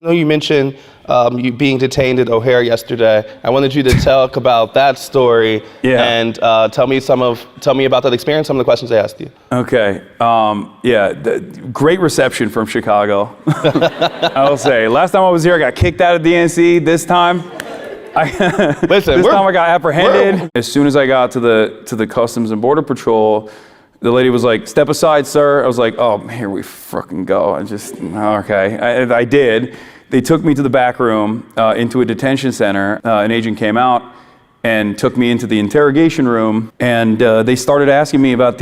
I know you mentioned you being detained at O'Hare yesterday. I wanted you to talk about that story and tell me about that experience, some of the questions they asked you. Okay. Great reception from Chicago. I will say. Last time I was here, I got kicked out of DNC. This time, I got apprehended. As soon as I got to the Customs and Border Patrol, the lady was like, "Step aside, sir." I was like, "Oh, here we fucking go." I did. They took me to the back room into a detention center. An agent came out and took me into the interrogation room, and they started asking me about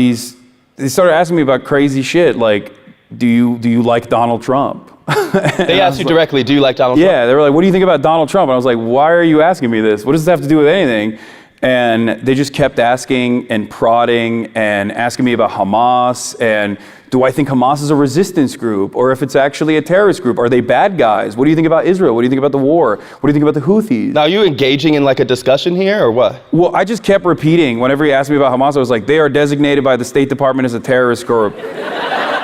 crazy shit, like, do you like Donald Trump? They asked you directly, do you like Donald Trump? Yeah, they were like, "What do you think about Donald Trump?" And I was like, "Why are you asking me this? What does this have to do with anything?" And they just kept asking and prodding and asking me about Hamas, and do I think Hamas is a resistance group, or if it's actually a terrorist group? Are they bad guys? What do you think about Israel? What do you think about the war? What do you think about the Houthis? Now, are you engaging in like a discussion here, or what? Well, I just kept repeating. Whenever he asked me about Hamas, I was like, they are designated by the State Department as a terrorist group.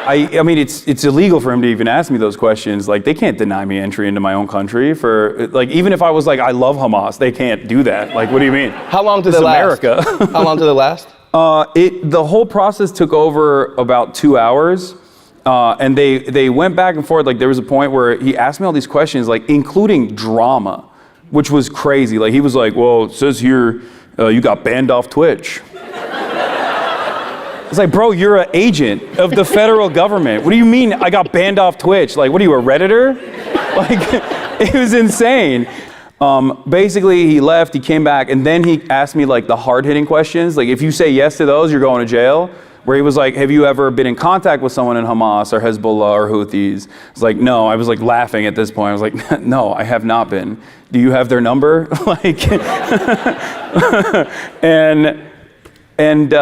I mean, it's illegal for him to even ask me those questions. Like, they can't deny me entry into my own country for, like, even if I was like, I love Hamas, they can't do that. Like, what do you mean? How long did it last? America. How long did it last? The whole process took over about 2 hours. And they went back and forth. Like, there was a point where he asked me all these questions, like, including drama, which was crazy. Like, he was like, "Well, it says here you got banned off Twitch." It's like, bro, you're an agent of the federal government. What do you mean I got banned off Twitch? Like, what are you, a Redditor? Like, it was insane. Basically, he left, he came back, and then he asked me, like, the hard-hitting questions. Like, if you say yes to those, you're going to jail. Where he was like, "Have you ever been in contact with someone in Hamas or Hezbollah or Houthis?" I was like, "No." I was like laughing at this point. I was like, "No, I have not been. Do you have their number?" Like, and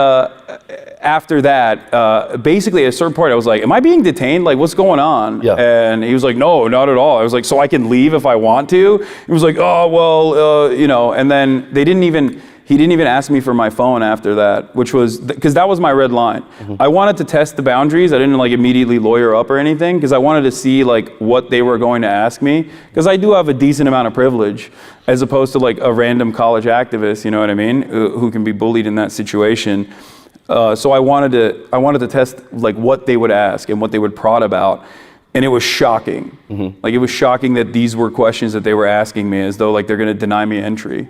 after that, basically at a certain point, I was like, "Am I being detained? Like, what's going on?" Yeah. And he was like, "No, not at all." I was like, "So I can leave if I want to?" He was like, "Oh, well, you know." And then he didn't even ask me for my phone after that, which was, because that was my red line. Mm-hmm. I wanted to test the boundaries. I didn't like immediately lawyer up or anything, because I wanted to see like what they were going to ask me, because I do have a decent amount of privilege, as opposed to like a random college activist, you know what I mean, who can be bullied in that situation. So I wanted to test like what they would ask and what they would prod about. And it was shocking. Mm-hmm. Like, it was shocking that these were questions that they were asking me, as though like they're going to deny me entry.